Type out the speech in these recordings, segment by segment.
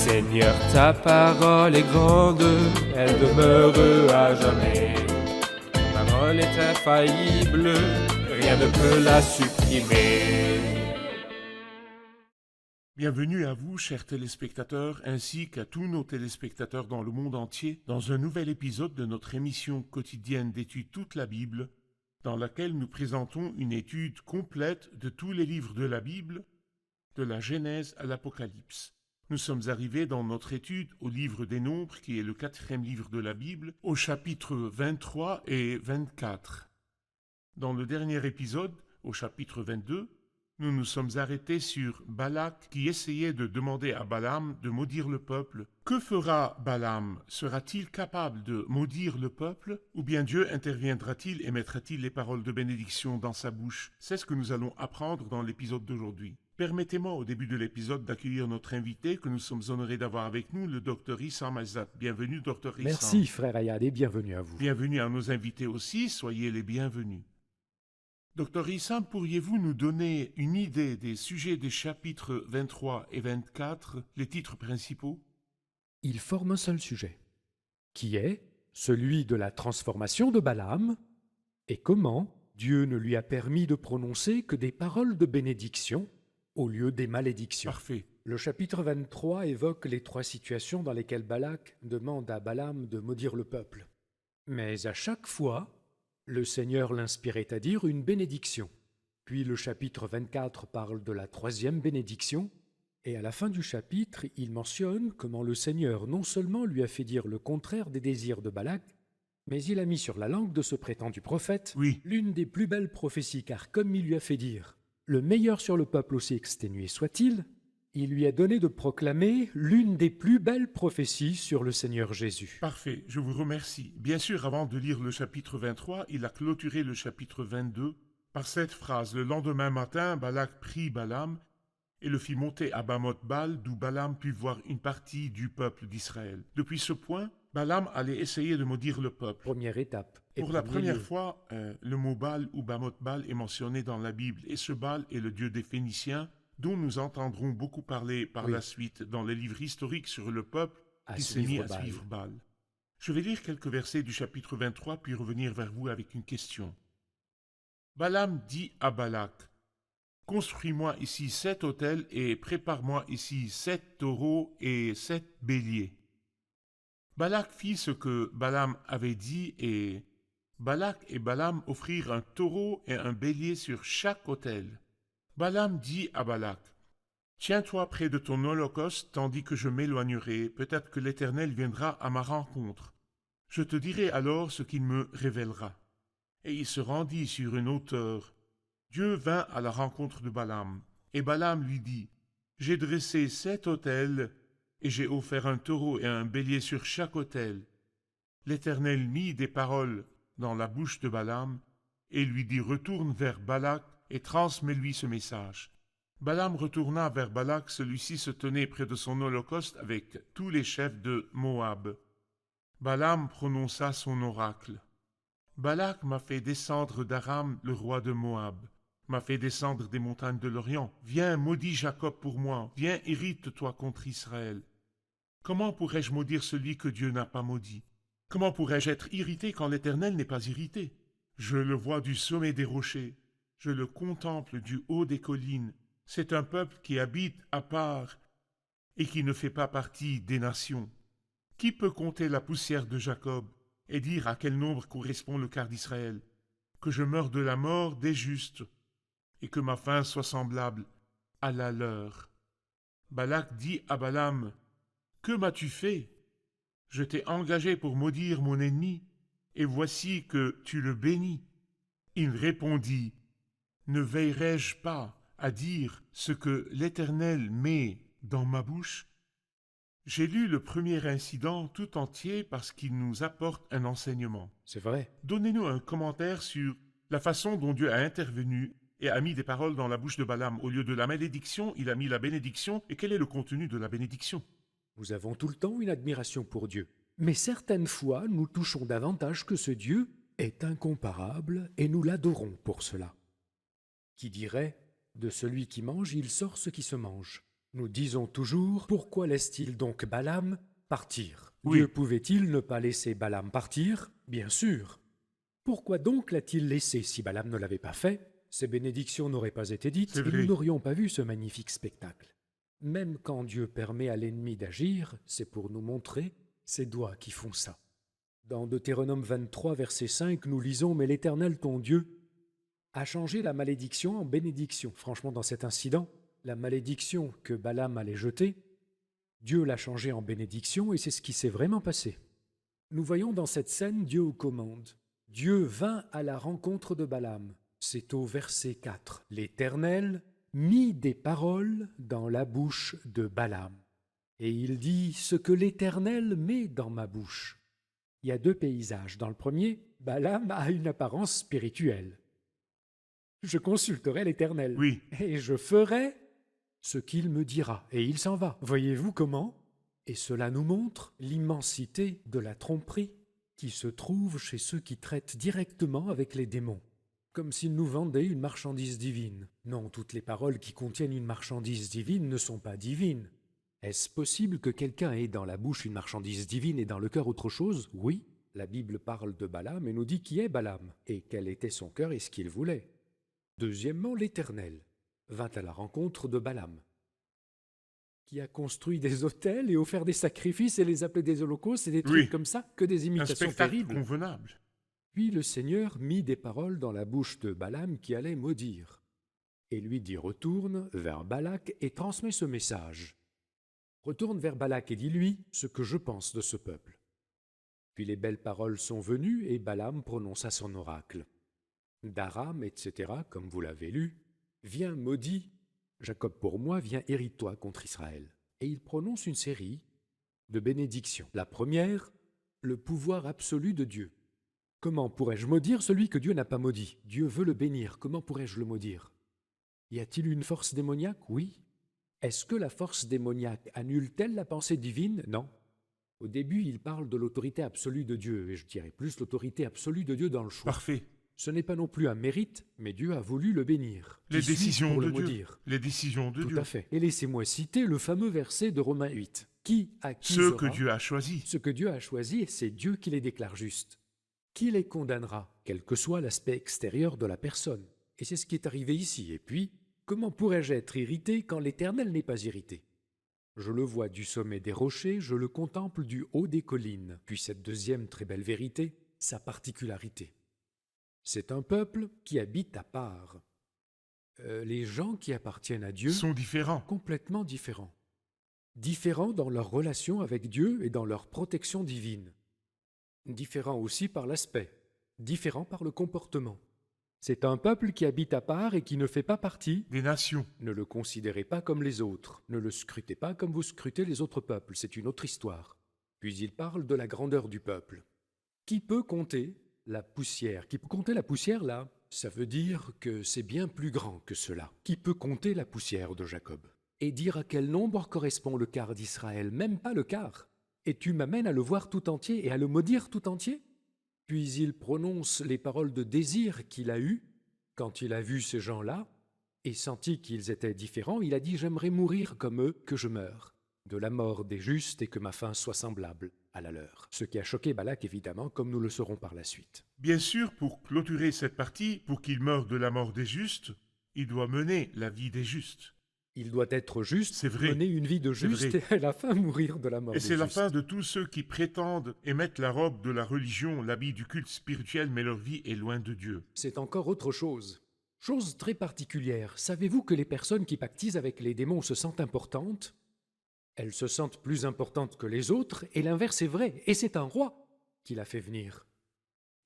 Seigneur, ta parole est grande, elle demeure à jamais. Ta parole est infaillible, rien ne peut la supprimer. Bienvenue à vous, chers téléspectateurs, ainsi qu'à tous nos téléspectateurs dans le monde entier, dans un nouvel épisode de notre émission quotidienne d'études toute la Bible, dans laquelle nous présentons une étude complète de tous les livres de la Bible, de la Genèse à l'Apocalypse. Nous sommes arrivés dans notre étude au livre des Nombres, qui est le 4e livre de la Bible, au chapitre 23 et 24. Dans le dernier épisode, au chapitre 22, nous nous sommes arrêtés sur Balak qui essayait de demander à Balaam de maudire le peuple. Que fera Balaam? Sera-t-il capable de maudire le peuple? Ou bien Dieu interviendra-t-il et mettra-t-il les paroles de bénédiction dans sa bouche? C'est ce que nous allons apprendre dans l'épisode d'aujourd'hui. Permettez-moi au début de l'épisode d'accueillir notre invité que nous sommes honorés d'avoir avec nous, le Dr Issam Azat. Bienvenue, Dr Issam. Merci, frère Ayad, et bienvenue à vous. Bienvenue à nos invités aussi, soyez les bienvenus. Dr Issam, pourriez-vous nous donner une idée des sujets des chapitres 23 et 24, les titres principaux? Il forme un seul sujet, qui est celui de la transformation de Balaam et comment Dieu ne lui a permis de prononcer que des paroles de bénédiction au lieu des malédictions. Parfait. Le chapitre 23 évoque les 3 situations dans lesquelles Balak demande à Balaam de maudire le peuple. Mais à chaque fois, le Seigneur l'inspirait à dire une bénédiction. Puis le chapitre 24 parle de la 3e bénédiction, et à la fin du chapitre, il mentionne comment le Seigneur non seulement lui a fait dire le contraire des désirs de Balak, mais il a mis sur la langue de ce prétendu prophète l'une des plus belles prophéties, car comme il lui a fait dire « Le meilleur sur le peuple aussi exténué soit-il », il lui a donné de proclamer l'une des plus belles prophéties sur le Seigneur Jésus. Parfait, je vous remercie. Bien sûr, avant de lire le chapitre 23, il a clôturé le chapitre 22 par cette phrase. Le lendemain matin, Balak prit Balaam et le fit monter à Bamoth-Bal, d'où Balaam put voir une partie du peuple d'Israël. Depuis ce point, Balaam allait essayer de maudire le peuple. Première étape. Pour la première fois, le mot Baal ou Bamoth-Bal est mentionné dans la Bible, et ce Baal est le dieu des Phéniciens, dont nous entendrons beaucoup parler par la suite dans les livres historiques sur le peuple qui s'est mis à suivre Baal. Je vais lire quelques versets du chapitre 23, puis revenir vers vous avec une question. Balaam dit à Balak, « Construis-moi ici 7 autels et prépare-moi ici 7 taureaux et 7 béliers. » Balak fit ce que Balaam avait dit, et Balak et Balaam offrirent un taureau et un bélier sur chaque autel. Balaam dit à Balak, « Tiens-toi près de ton holocauste, tandis que je m'éloignerai, peut-être que l'Éternel viendra à ma rencontre. Je te dirai alors ce qu'il me révélera. » Et il se rendit sur une hauteur. Dieu vint à la rencontre de Balaam, et Balaam lui dit, « J'ai dressé 7 autels, et j'ai offert un taureau et un bélier sur chaque autel. » L'Éternel mit des paroles dans la bouche de Balaam, et lui dit, « Retourne vers Balak, et transmets-lui ce message. » Balaam retourna vers Balak, celui-ci se tenait près de son holocauste avec tous les chefs de Moab. Balaam prononça son oracle. « Balak m'a fait descendre d'Aram, le roi de Moab, m'a fait descendre des montagnes de l'Orient. Viens, maudis Jacob pour moi, viens, irrite-toi contre Israël. Comment pourrais-je maudire celui que Dieu n'a pas maudit? Comment pourrais-je être irrité quand l'Éternel n'est pas irrité? Je le vois du sommet des rochers. Je le contemple du haut des collines. C'est un peuple qui habite à part et qui ne fait pas partie des nations. Qui peut compter la poussière de Jacob et dire à quel nombre correspond le quart d'Israël? Que je meure de la mort des justes et que ma fin soit semblable à la leur. » Balak dit à Balaam, « Que m'as-tu fait? Je t'ai engagé pour maudire mon ennemi, et voici que tu le bénis. » Il répondit, « Ne veillerai-je pas à dire ce que l'Éternel met dans ma bouche? » J'ai lu le premier incident tout entier parce qu'il nous apporte un enseignement. C'est vrai. Donnez-nous un commentaire sur la façon dont Dieu a intervenu et a mis des paroles dans la bouche de Balaam. Au lieu de la malédiction, il a mis la bénédiction. Et quel est le contenu de la bénédiction? Nous avons tout le temps une admiration pour Dieu. Mais certaines fois, nous touchons davantage que ce Dieu est incomparable et nous l'adorons pour cela. Qui dirait, de celui qui mange, il sort ce qui se mange. Nous disons toujours, pourquoi laisse-t-il donc Balaam partir? Oui. Dieu pouvait-il ne pas laisser Balaam partir? Bien sûr. Pourquoi donc l'a-t-il laissé? Si Balaam ne l'avait pas fait, ces bénédictions n'auraient pas été dites C'est et vrai. nous n'aurions pas vu ce magnifique spectacle. Même quand Dieu permet à l'ennemi d'agir, c'est pour nous montrer ses doigts qui font ça. Dans Deutéronome 23, verset 5, nous lisons « Mais l'Éternel, ton Dieu, a changé la malédiction en bénédiction. » Franchement, dans cet incident, la malédiction que Balaam allait jeter, Dieu l'a changée en bénédiction et c'est ce qui s'est vraiment passé. Nous voyons dans cette scène Dieu aux commandes. Dieu vint à la rencontre de Balaam. C'est au verset 4. « L'Éternel mit des paroles dans la bouche de Balaam. Et il dit, ce que l'Éternel met dans ma bouche. » Il y a deux paysages. Dans le premier, Balaam a une apparence spirituelle. Je consulterai l'Éternel Oui. et je ferai ce qu'il me dira. Et il s'en va. Voyez-vous comment? Et cela nous montre l'immensité de la tromperie qui se trouve chez ceux qui traitent directement avec les démons, comme s'ils nous vendaient une marchandise divine. Non, toutes les paroles qui contiennent une marchandise divine ne sont pas divines. Est-ce possible que quelqu'un ait dans la bouche une marchandise divine et dans le cœur autre chose? Oui, la Bible parle de Balaam et nous dit qui est Balaam et quel était son cœur et ce qu'il voulait. Deuxièmement, l'Éternel vint à la rencontre de Balaam, qui a construit des autels et offert des sacrifices et les appelait des holocaustes et des trucs comme ça, que des Un imitations spectacle terribles. convenable. Puis le Seigneur mit des paroles dans la bouche de Balaam qui allait maudire, et lui dit « Retourne vers Balak et transmets ce message. Retourne vers Balak et dis-lui ce que je pense de ce peuple. » Puis les belles paroles sont venues et Balaam prononça son oracle. D'Aram, etc., comme vous l'avez lu, viens maudit, Jacob pour moi, viens hérite-toi contre Israël. Et il prononce une série de bénédictions. La première, le pouvoir absolu de Dieu. Comment pourrais-je maudire celui que Dieu n'a pas maudit? Dieu veut le bénir, comment pourrais-je le maudire? Y a-t-il une force démoniaque? Oui. Est-ce que la force démoniaque annule-t-elle la pensée divine? Non. Au début, il parle de l'autorité absolue de Dieu, et je dirais plus l'autorité absolue de Dieu dans le choix. Parfait. Ce n'est pas non plus un mérite, mais Dieu a voulu le bénir. Les Qui suis-je décisions pour de le Dieu. maudire? Les décisions de Tout Dieu. à fait. Et laissez-moi citer le fameux verset de Romains 8. Qui accusera Ceux que Dieu a choisis. ce que Dieu a choisi, c'est Dieu qui les déclare justes. Qui les condamnera, quel que soit l'aspect extérieur de la personne? Et c'est ce qui est arrivé ici. Et puis, comment pourrais-je être irrité quand l'Éternel n'est pas irrité? Je le vois du sommet des rochers, je le contemple du haut des collines. Puis cette deuxième très belle vérité, sa particularité. C'est un peuple qui habite à part. Les gens qui appartiennent à Dieu Sont différents. complètement différents. Différents dans leur relation avec Dieu et dans leur protection divine. Différents aussi par l'aspect. Différents par le comportement. C'est un peuple qui habite à part et qui ne fait pas partie. Des nations. Ne le considérez pas comme les autres. Ne le scrutez pas comme vous scrutez les autres peuples. C'est une autre histoire. Puis il parle de la grandeur du peuple. Qui peut compter la poussière? Qui peut compter la poussière là? Ça veut dire que c'est bien plus grand que cela. Qui peut compter la poussière de Jacob? Et dire à quel nombre correspond le quart d'Israël? Même pas le quart. Et tu m'amènes à le voir tout entier et à le maudire tout entier? Puis il prononce les paroles de désir qu'il a eues quand il a vu ces gens-là et senti qu'ils étaient différents. Il a dit « J'aimerais mourir comme eux, que je meure, de la mort des justes et que ma fin soit semblable à la leur. » Ce qui a choqué Balak, évidemment, comme nous le saurons par la suite. Bien sûr, pour clôturer cette partie, pour qu'il meure de la mort des justes, il doit mener la vie des justes. Il doit être juste, C'est vrai. mener une vie de C'est juste vrai. et à la fin mourir de la mort Et des c'est la justes. fin de tous ceux qui prétendent et mettent la robe de la religion, l'habit du culte spirituel, mais leur vie est loin de Dieu. C'est encore autre chose. Chose très particulière. Savez-vous que les personnes qui pactisent avec les démons se sentent importantes? Elles se sentent plus importantes que les autres, et l'inverse est vrai. Et c'est un roi qui l'a fait venir.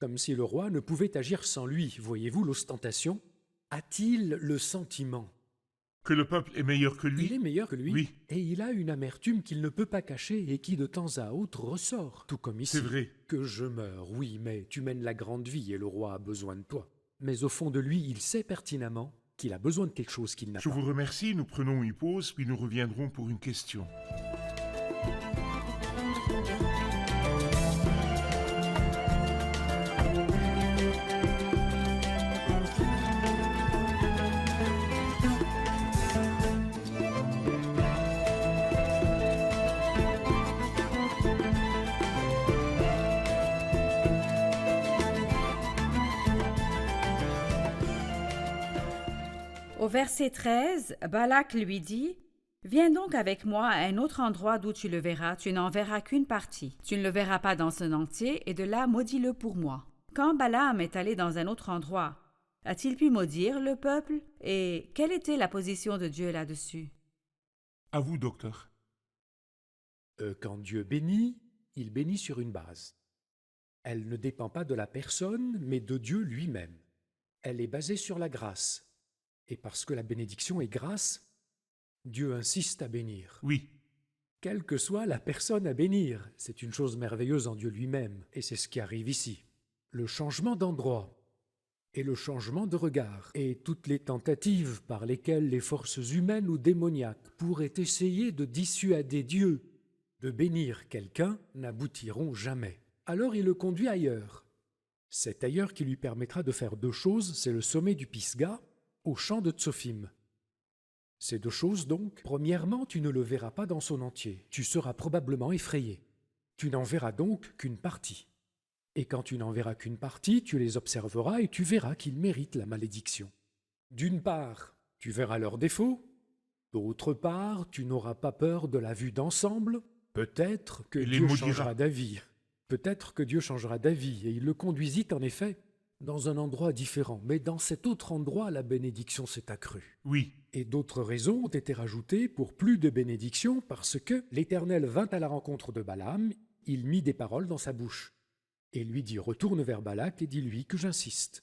Comme si le roi ne pouvait agir sans lui. Voyez-vous l'ostentation? A-t-il le sentiment? Que le peuple est meilleur que Il est lui? meilleur que lui, Oui. et il a une amertume qu'il ne peut pas cacher et qui de temps à autre ressort, tout comme ici. C'est vrai. Que je meurs, oui, mais tu mènes la grande vie et le roi a besoin de toi. Mais au fond de lui, il sait pertinemment qu'il a besoin de quelque chose qu'il n'a Je pas. vous remercie, nous prenons une pause, puis nous reviendrons pour une question. Au verset 13, Balak lui dit « Viens donc avec moi à un autre endroit d'où tu le verras, tu n'en verras qu'une partie. Tu ne le verras pas dans son entier, et de là maudis-le pour moi. » Quand Balaam est allé dans un autre endroit, a-t-il pu maudire le peuple? Et quelle était la position de Dieu là-dessus? À vous, docteur. Quand Dieu bénit, il bénit sur une base. Elle ne dépend pas de la personne, mais de Dieu lui-même. Elle est basée sur la grâce. Et parce que la bénédiction est grâce, Dieu insiste à bénir. Oui, Quelle que soit la personne à bénir, c'est une chose merveilleuse en Dieu lui-même, et c'est ce qui arrive ici. Le changement d'endroit et le changement de regard et toutes les tentatives par lesquelles les forces humaines ou démoniaques pourraient essayer de dissuader Dieu de bénir quelqu'un n'aboutiront jamais. Alors il le conduit ailleurs. C'est ailleurs qui lui permettra de faire deux choses, c'est le sommet du Pisga, au champ de Tsophim. Ces deux choses donc, premièrement, tu ne le verras pas dans son entier, tu seras probablement effrayé. Tu n'en verras donc qu'une partie. Et quand tu n'en verras qu'une partie, tu les observeras et tu verras qu'ils méritent la malédiction. D'une part, tu verras leurs défauts. D'autre part, tu n'auras pas peur de la vue d'ensemble. Peut-être que Il les Dieu maudira. changera d'avis. Peut-être que Dieu changera d'avis. Et il le conduisit en effet dans un endroit différent. Mais dans cet autre endroit, la bénédiction s'est accrue. oui, Et d'autres raisons ont été rajoutées pour plus de bénédiction parce que l'Éternel vint à la rencontre de Balaam, il mit des paroles dans sa bouche. Et lui dit « Retourne vers Balak et dis-lui que j'insiste. »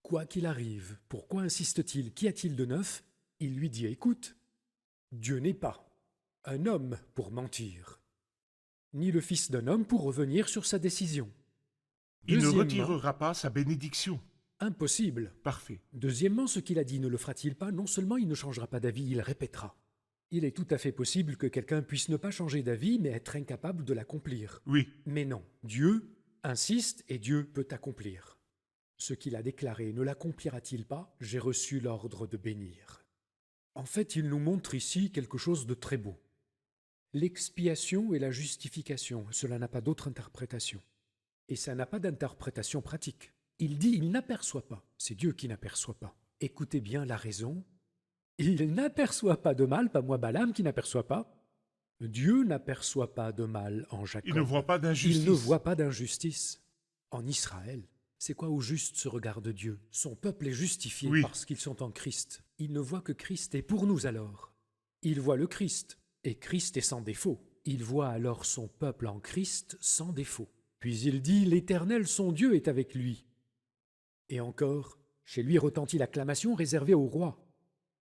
Quoi qu'il arrive, pourquoi insiste-t-il? Qu'y a-t-il de neuf? Il lui dit « Écoute, Dieu n'est pas un homme pour mentir, ni le fils d'un homme pour revenir sur sa décision. » il ne Deuxièmement, retirera pas sa bénédiction. impossible. Parfait. Deuxièmement, ce qu'il a dit ne le fera-t-il pas? Non seulement il ne changera pas d'avis, il répétera. Il est tout à fait possible que quelqu'un puisse ne pas changer d'avis, mais être incapable de l'accomplir. Oui, Mais non, Dieu insiste et Dieu peut accomplir. Ce qu'il a déclaré, ne l'accomplira-t-il pas? J'ai reçu l'ordre de bénir. En fait, il nous montre ici quelque chose de très beau. L'expiation et la justification, cela n'a pas d'autre interprétation. Et ça n'a pas d'interprétation pratique. Il dit, il n'aperçoit pas. C'est Dieu qui n'aperçoit pas. Écoutez bien la raison. Il n'aperçoit pas de mal, pas moi Balaam qui n'aperçoit pas. Dieu n'aperçoit pas de mal en Jacob. il ne voit pas d'injustice. Il ne voit pas d'injustice. En Israël, c'est quoi au juste ce regard de Dieu? Son peuple est justifié Oui. parce qu'ils sont en Christ. Il ne voit que Christ est pour nous alors. Il voit le Christ, et Christ est sans défaut. Il voit alors son peuple en Christ sans défaut. Puis il dit, l'Éternel, son Dieu, est avec lui. Et encore, chez lui retentit l'acclamation réservée au roi.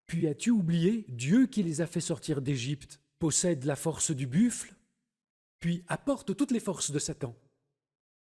Puis as-tu oublié, Dieu qui les a fait sortir d'Égypte possède la force du buffle, puis apporte toutes les forces de Satan.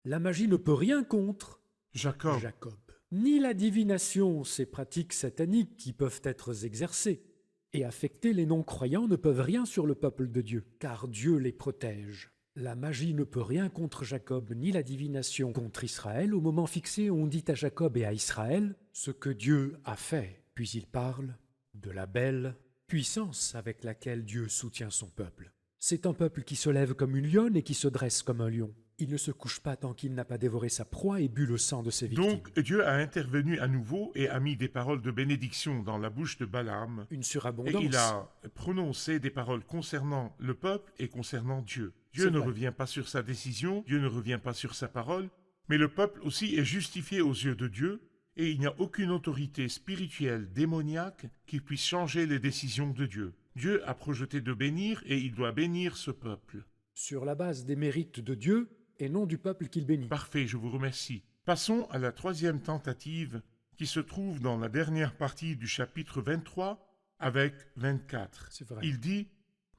La magie ne peut rien contre Jacob. Jacob. Ni la divination, ces pratiques sataniques qui peuvent être exercées et affecter les non-croyants ne peuvent rien sur le peuple de Dieu, car Dieu les protège. La magie ne peut rien contre Jacob, ni la divination contre Israël. Au moment fixé, on dit à Jacob et à Israël ce que Dieu a fait. Puis il parle de la belle puissance avec laquelle Dieu soutient son peuple. C'est un peuple qui se lève comme une lionne et qui se dresse comme un lion. Il ne se couche pas tant qu'il n'a pas dévoré sa proie et bu le sang de ses victimes. Donc Dieu a intervenu à nouveau et a mis des paroles de bénédiction dans la bouche de Balaam. Une Et surabondance. il a prononcé des paroles concernant le peuple et concernant Dieu. Dieu C'est ne vrai. revient pas sur sa décision, Dieu ne revient pas sur sa parole, mais le peuple aussi est justifié aux yeux de Dieu, et il n'y a aucune autorité spirituelle démoniaque qui puisse changer les décisions de Dieu. Dieu a projeté de bénir et il doit bénir ce peuple. Sur la base des mérites de Dieu et non du peuple qu'il bénit. Parfait, je vous remercie. Passons à la troisième tentative qui se trouve dans la dernière partie du chapitre 23 avec 24. C'est vrai. Il dit,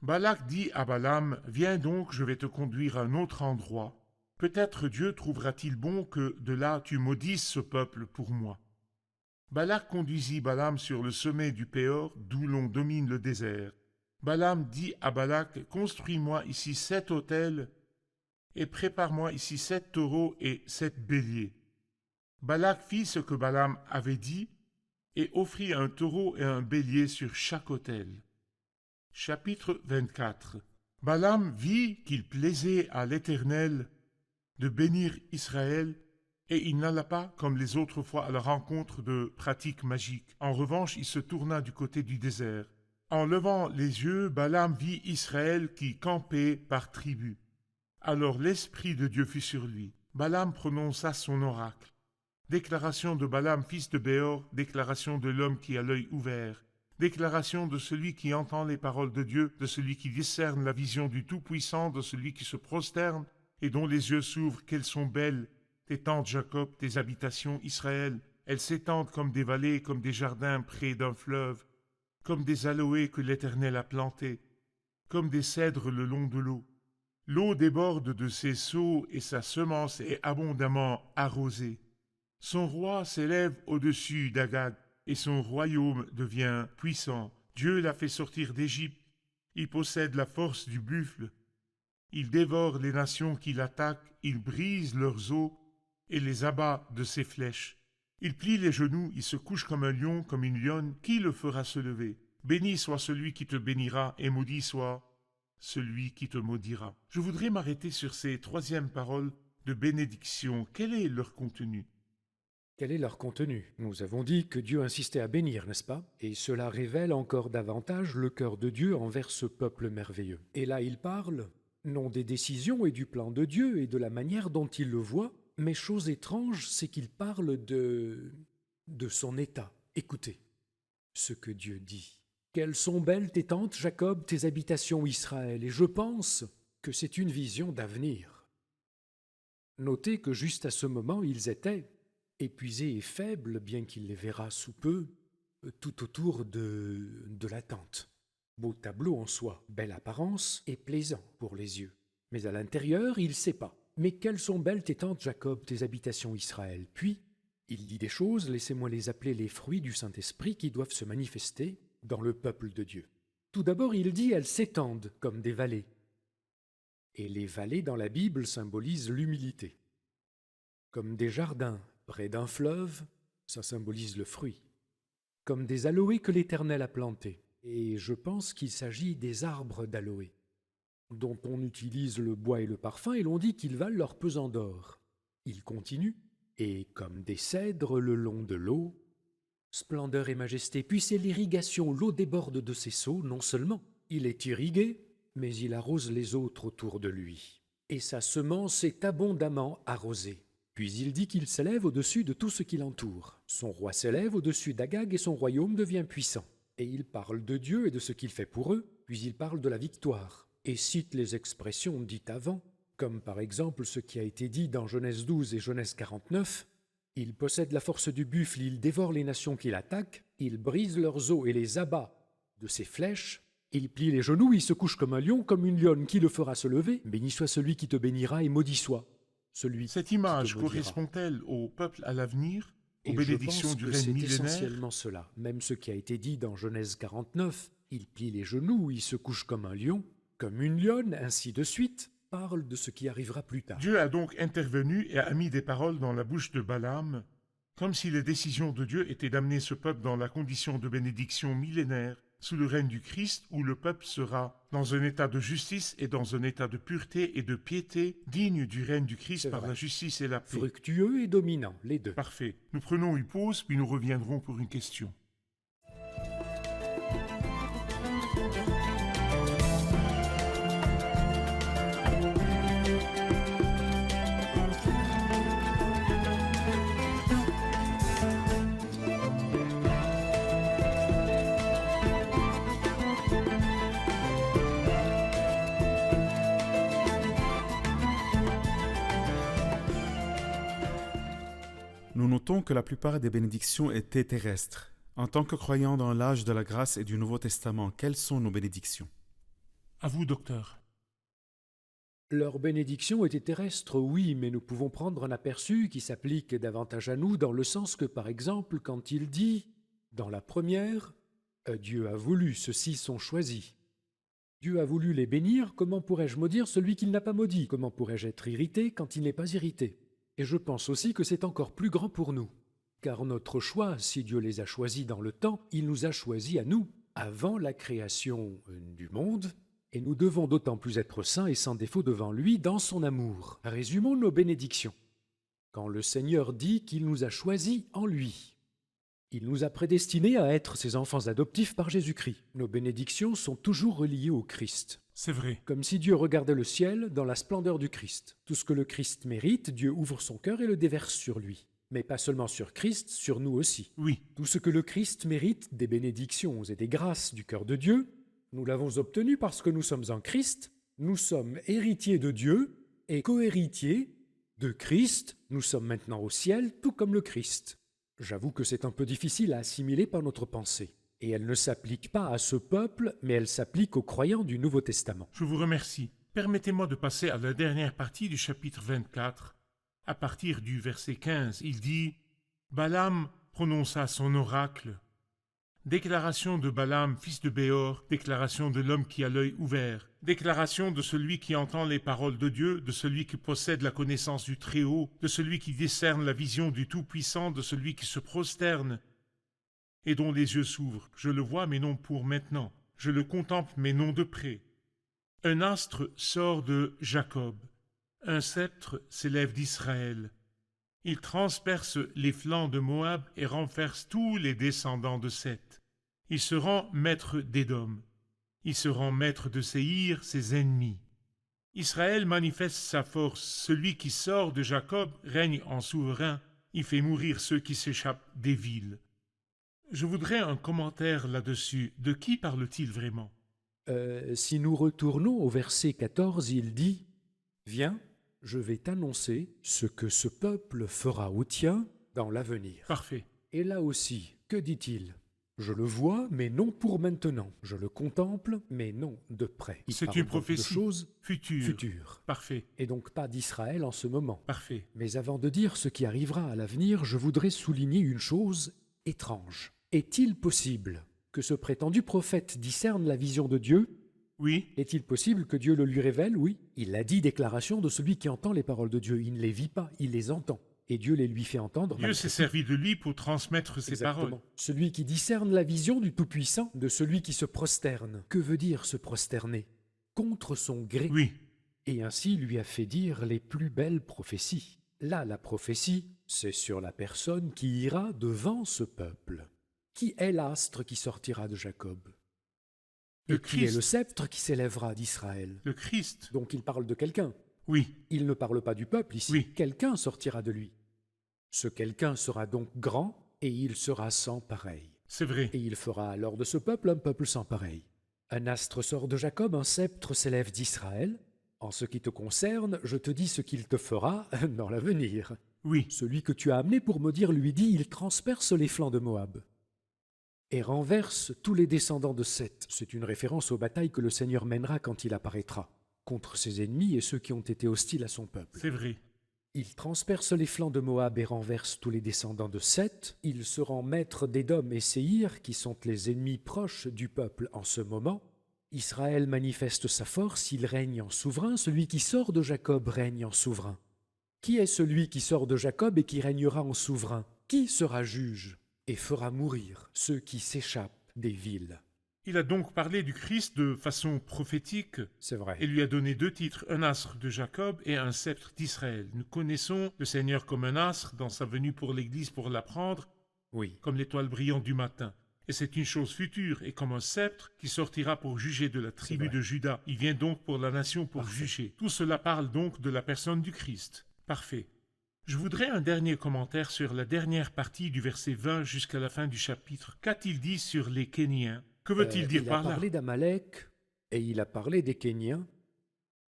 Balak dit à Balaam, viens donc, je vais te conduire à un autre endroit. Peut-être Dieu trouvera-t-il bon que de là tu maudisses ce peuple pour moi. Balak conduisit Balaam sur le sommet du Péor, d'où l'on domine le désert. Balaam dit à Balak, construis-moi ici 7 autels et prépare-moi ici 7 taureaux et 7 béliers. Balak fit ce que Balaam avait dit et offrit un taureau et un bélier sur chaque autel. Chapitre 24. Balaam vit qu'il plaisait à l'Éternel de bénir Israël Et il n'alla pas, comme les autres fois, à la rencontre de pratiques magiques. En revanche, il se tourna du côté du désert. En levant les yeux, Balaam vit Israël qui campait par tribu. Alors l'Esprit de Dieu fut sur lui. Balaam prononça son oracle. Déclaration de Balaam, fils de Béor, déclaration de l'homme qui a l'œil ouvert. Déclaration de celui qui entend les paroles de Dieu, de celui qui discerne la vision du Tout-Puissant, de celui qui se prosterne et dont les yeux s'ouvrent. Qu'elles sont belles, tes tentes Jacob, tes habitations Israël. Elles s'étendent comme des vallées, comme des jardins près d'un fleuve, comme des aloés que l'Éternel a plantés, comme des cèdres le long de l'eau. L'eau déborde de ses seaux et sa semence est abondamment arrosée. Son roi s'élève au-dessus d'Agag et son royaume devient puissant. Dieu l'a fait sortir d'Égypte. Il possède la force du buffle. Il dévore les nations qui l'attaquent. Il brise leurs os et les abat de ses flèches. Il plie les genoux. Il se couche comme un lion, comme une lionne. Qui le fera se lever? Béni soit celui qui te bénira et maudit soit celui qui te maudira. Je voudrais m'arrêter sur ces troisièmes paroles de bénédiction. Quel est leur contenu? Quel est leur contenu? Nous avons dit que Dieu insistait à bénir, n'est-ce pas? Et cela révèle encore davantage le cœur de Dieu envers ce peuple merveilleux. Et là, il parle, non des décisions et du plan de Dieu et de la manière dont il le voit, mais chose étrange, c'est qu'il parle de son état. Écoutez ce que Dieu dit. Quelles sont belles tes tentes, Jacob, tes habitations, Israël, et je pense que c'est une vision d'avenir. Notez que juste à ce moment, ils étaient épuisés et faibles, bien qu'il les verra sous peu, tout autour de la tente. Beau tableau en soi, belle apparence et plaisant pour les yeux. Mais à l'intérieur, il ne sait pas. Mais quelles sont belles tes tentes, Jacob, tes habitations, Israël. Puis, il dit des choses, laissez-moi les appeler les fruits du Saint-Esprit qui doivent se manifester dans le peuple de Dieu. Tout d'abord, il dit elles s'étendent comme des vallées. Et les vallées dans la Bible symbolisent l'humilité. Comme des jardins près d'un fleuve, ça symbolise le fruit. Comme des aloés que l'Éternel a plantés. Et je pense qu'il s'agit des arbres d'aloé, dont on utilise le bois et le parfum, et l'on dit qu'ils valent leur pesant d'or. Il continue, et comme des cèdres le long de l'eau, splendeur et majesté, puis c'est l'irrigation, l'eau déborde de ses seaux, non seulement il est irrigué, mais il arrose les autres autour de lui. Et sa semence est abondamment arrosée. Puis il dit qu'il s'élève au-dessus de tout ce qui l'entoure. Son roi s'élève au-dessus d'Agag et son royaume devient puissant. Et il parle de Dieu et de ce qu'il fait pour eux, puis il parle de la victoire, et cite les expressions dites avant, comme par exemple ce qui a été dit dans Genèse 12 et Genèse 49, « Il possède la force du buffle, il dévore les nations qui l'attaquent, il brise leurs os et les abat de ses flèches, il plie les genoux, il se couche comme un lion, comme une lionne, qui le fera se lever? Béni soit celui qui te bénira et maudit soit celui Cette qui image te maudira. » correspond-elle au peuple à l'avenir, aux Et bénédictions je pense du que règne c'est millénaire? essentiellement cela. Même ce qui a été dit dans Genèse 49, il plie les genoux, il se couche comme un lion, comme une lionne, ainsi de suite, parle de ce qui arrivera plus tard. Dieu a donc intervenu et a mis des paroles dans la bouche de Balaam, comme si les décisions de Dieu étaient d'amener ce peuple dans la condition de bénédiction millénaire, sous le règne du Christ, où le peuple sera dans un état de justice et dans un état de pureté et de piété, digne du règne du Christ C'est par vrai. la justice et la paix. Fructueux et dominant, les deux. Parfait. Nous prenons une pause, puis nous reviendrons pour une question. Nous notons que la plupart des bénédictions étaient terrestres. En tant que croyants dans l'âge de la grâce et du Nouveau Testament, quelles sont nos bénédictions? À vous, docteur. Leur bénédiction était terrestre, oui, mais nous pouvons prendre un aperçu qui s'applique davantage à nous, dans le sens que, par exemple, quand il dit, dans la première, « Dieu a voulu, ceux-ci sont choisis ». Dieu a voulu les bénir, comment pourrais-je maudire celui qu'il n'a pas maudit? Comment pourrais-je être irrité quand il n'est pas irrité? Et je pense aussi que c'est encore plus grand pour nous. Car notre choix, si Dieu les a choisis dans le temps, il nous a choisis à nous, avant la création du monde, et nous devons d'autant plus être saints et sans défaut devant lui dans son amour. Résumons nos bénédictions. quand le Seigneur dit qu'il nous a choisis en lui. Il nous a prédestinés à être ses enfants adoptifs par Jésus-Christ. Nos bénédictions sont toujours reliées au Christ. C'est vrai. Comme si Dieu regardait le ciel dans la splendeur du Christ. Tout ce que le Christ mérite, Dieu ouvre son cœur et le déverse sur lui. Mais pas seulement sur Christ, sur nous aussi. Oui, Tout ce que le Christ mérite, des bénédictions et des grâces du cœur de Dieu, nous l'avons obtenu parce que nous sommes en Christ, nous sommes héritiers de Dieu et co-héritiers de Christ, nous sommes maintenant au ciel, tout comme le Christ. J'avoue que c'est un peu difficile à assimiler par notre pensée. Et elle ne s'applique pas à ce peuple, mais elle s'applique aux croyants du Nouveau Testament. je vous remercie. Permettez-moi de passer à la dernière partie du chapitre 24. À partir du verset 15, il dit « Balaam prononça son oracle. Déclaration de Balaam, fils de Béor, déclaration de l'homme qui a l'œil ouvert, déclaration de celui qui entend les paroles de Dieu, de celui qui possède la connaissance du Très-Haut, de celui qui discerne la vision du Tout-Puissant, de celui qui se prosterne et dont les yeux s'ouvrent. Je le vois, mais non pour maintenant. Je le contemple, mais non de près. Un astre sort de Jacob. Un sceptre s'élève d'Israël. Il transperce les flancs de Moab et renverse tous les descendants de Seth. Il se rend maître d'Édom. Il se rend maître de Séhir, ses ennemis. Israël manifeste sa force. Celui qui sort de Jacob règne en souverain. Il fait mourir ceux qui s'échappent des villes. Je voudrais un commentaire là-dessus. De qui parle-t-il vraiment? Si nous retournons au verset 14, il dit « Viens, je vais t'annoncer ce que ce peuple fera au tien dans l'avenir. » Parfait. Et là aussi, que dit-il? Je le vois, mais non pour maintenant. Je le contemple, mais non de près. Il C'est parle une donc prophétie. de choses Futur. futures, Parfait. et donc pas d'Israël en ce moment. Parfait. Mais avant de dire ce qui arrivera à l'avenir, je voudrais souligner une chose étrange. Est-il possible que ce prétendu prophète discerne la vision de Dieu? Oui. Est-il possible que Dieu le lui révèle? Oui. Il a dit déclaration de celui qui entend les paroles de Dieu. Il ne les vit pas, il les entend. Et Dieu les lui fait entendre. Dieu s'est servi de lui pour transmettre ses Exactement. paroles. Celui qui discerne la vision du Tout-Puissant, de celui qui se prosterne. Que veut dire se prosterner? Contre son gré. Oui. Et ainsi lui a fait dire les plus belles prophéties. Là, la prophétie, c'est sur la personne qui ira devant ce peuple. Qui est l'astre qui sortira de Jacob? Le Et qui est Christ. le sceptre qui s'élèvera d'Israël? Le Christ. Donc il parle de quelqu'un. Oui. Il ne parle pas du peuple ici. Oui. Quelqu'un sortira de lui. Ce quelqu'un sera donc grand et il sera sans pareil. C'est vrai. Et il fera alors de ce peuple un peuple sans pareil. Un astre sort de Jacob, un sceptre s'élève d'Israël. En ce qui te concerne, je te dis ce qu'il te fera dans l'avenir. Oui. Celui que tu as amené pour me dire lui dit, il transperce les flancs de Moab et renverse tous les descendants de Seth. C'est une référence aux batailles que le Seigneur mènera quand il apparaîtra, contre ses ennemis et ceux qui ont été hostiles à son peuple. C'est vrai. Il transperce les flancs de Moab et renverse tous les descendants de Seth. Il se rend maître d'Édom et Séhir, qui sont les ennemis proches du peuple en ce moment. Israël manifeste sa force, il règne en souverain. Celui qui sort de Jacob règne en souverain. Qui est celui qui sort de Jacob et qui régnera en souverain? Qui sera juge et fera mourir ceux qui s'échappent des villes? Il a donc parlé du Christ de façon prophétique C'est vrai. et lui a donné deux titres, un astre de Jacob et un sceptre d'Israël. Nous connaissons le Seigneur comme un astre dans sa venue pour l'Église pour l'apprendre, Oui. comme l'étoile brillante du matin. Et c'est une chose future, et comme un sceptre qui sortira pour juger de la tribu vrai. de Juda. Il vient donc pour la nation pour Parfait. juger. Tout cela parle donc de la personne du Christ. Parfait. Je voudrais un dernier commentaire sur la dernière partie du verset 20 jusqu'à la fin du chapitre. Qu'a-t-il dit sur les Kéniens? Que veut-il dire Il par a là? parlé d'Amalek, et il a parlé des Kéniens,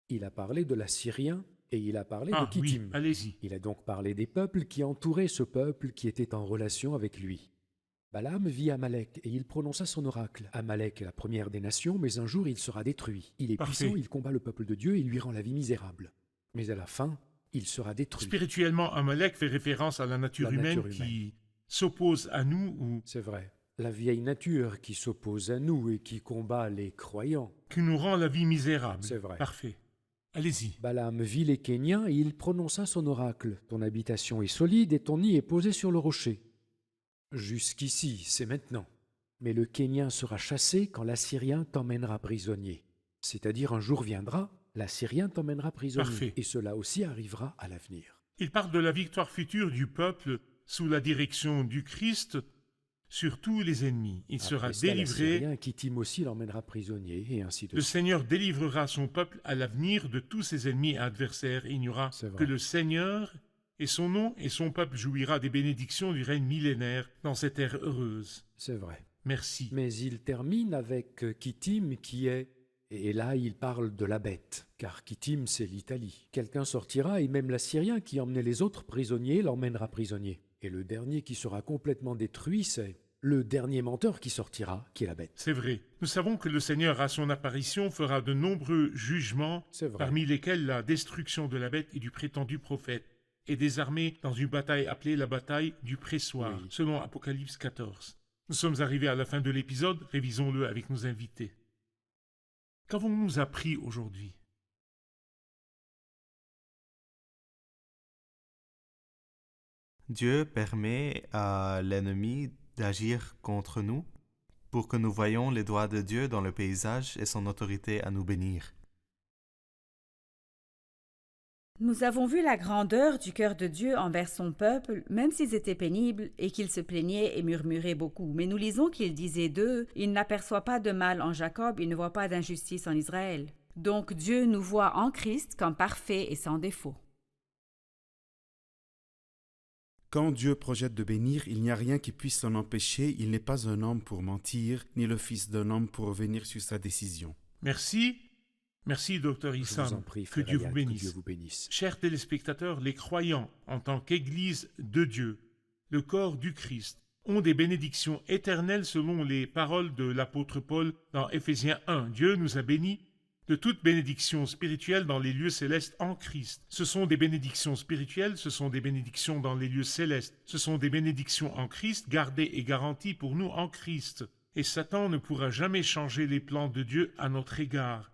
il a parlé de l'Assyrien, et il a parlé Ah de Kittim. oui, allez-y. Il a donc parlé des peuples qui entouraient ce peuple qui était en relation avec lui. Balaam vit Amalek, et il prononça son oracle. Amalek est la première des nations, mais un jour il sera détruit. Il est Parfait. puissant, il combat le peuple de Dieu et lui rend la vie misérable. Mais à la fin, il sera détruit. Spirituellement, Amalek fait référence à la nature La humaine nature qui s'oppose à nous ou C'est vrai. La vieille nature qui s'oppose à nous et qui combat les croyants. qui nous rend la vie misérable. C'est vrai. Parfait. Allez-y. Balaam vit les Kéniens et il prononça son oracle. Ton habitation est solide et ton nid est posé sur le rocher. Jusqu'ici, c'est maintenant. Mais le Kénien sera chassé quand l'Assyrien t'emmènera prisonnier. C'est-à-dire un jour viendra, l'Assyrien t'emmènera prisonnier. Parfait. Et cela aussi arrivera à l'avenir. Il parle de la victoire future du peuple sous la direction du Christ sur tous les ennemis. Il sera Après cela, délivré. l'Assyrien Kittim aussi l'emmènera prisonnier, et ainsi de Le suite. Seigneur délivrera son peuple à l'avenir de tous ses ennemis et adversaires. Il n'y aura C'est vrai. que le Seigneur, et son nom et son peuple jouira des bénédictions du règne millénaire dans cette ère heureuse. C'est vrai. Merci. Mais il termine avec Kittim qui est... Et là, il parle de la bête, car Kittim, c'est l'Italie. Quelqu'un sortira, et même l'Assyrien qui emmenait les autres prisonniers l'emmènera prisonnier. Et le dernier qui sera complètement détruit, c'est le dernier menteur qui sortira, qui est la bête. C'est vrai. Nous savons que le Seigneur, à son apparition, fera de nombreux jugements, C'est vrai. parmi lesquels la destruction de la bête et du prétendu prophète, et des armées dans une bataille appelée la bataille du pressoir, Oui. selon Apocalypse 14. Nous sommes arrivés à la fin de l'épisode, révisons-le avec nos invités. Qu'avons-nous appris aujourd'hui? Dieu permet à l'ennemi d'agir contre nous pour que nous voyions les doigts de Dieu dans le paysage et son autorité à nous bénir. Nous avons vu la grandeur du cœur de Dieu envers son peuple, même s'ils étaient pénibles et qu'ils se plaignaient et murmuraient beaucoup. Mais nous lisons qu'il disait d'eux, « Il n'aperçoit pas de mal en Jacob, il ne voit pas d'injustice en Israël. » Donc Dieu nous voit en Christ comme parfait et sans défaut. Quand Dieu projette de bénir, il n'y a rien qui puisse l'en empêcher. Il n'est pas un homme pour mentir, ni le fils d'un homme pour revenir sur sa décision. Merci. Merci, Dr. Je Issam. vous en prie, Que frère Dieu Ayad, vous que bénisse. Dieu vous bénisse. Chers téléspectateurs, les croyants, en tant qu'Église de Dieu, le corps du Christ, ont des bénédictions éternelles selon les paroles de l'apôtre Paul dans Éphésiens 1. Dieu nous a bénis de toute bénédiction spirituelle dans les lieux célestes en Christ. Ce sont des bénédictions spirituelles, ce sont des bénédictions dans les lieux célestes, ce sont des bénédictions en Christ, gardées et garanties pour nous en Christ. Et Satan ne pourra jamais changer les plans de Dieu à notre égard.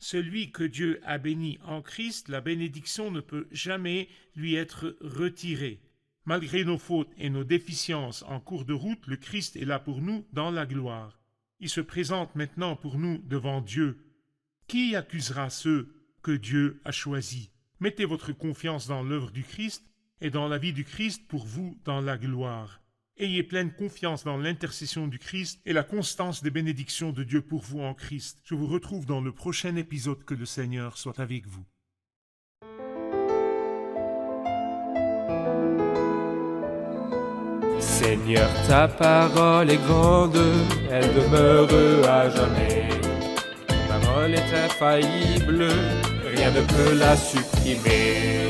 Celui que Dieu a béni en Christ, la bénédiction ne peut jamais lui être retirée. Malgré nos fautes et nos déficiences en cours de route, le Christ est là pour nous dans la gloire. Il se présente maintenant pour nous devant Dieu. Qui accusera ceux que Dieu a choisis? Mettez votre confiance dans l'œuvre du Christ et dans la vie du Christ pour vous dans la gloire. Ayez pleine confiance dans l'intercession du Christ et la constance des bénédictions de Dieu pour vous en Christ. Je vous retrouve dans le prochain épisode. Que le Seigneur soit avec vous. Seigneur, ta parole est grande, elle demeure à jamais. Ta parole est infaillible, rien ne peut la supprimer.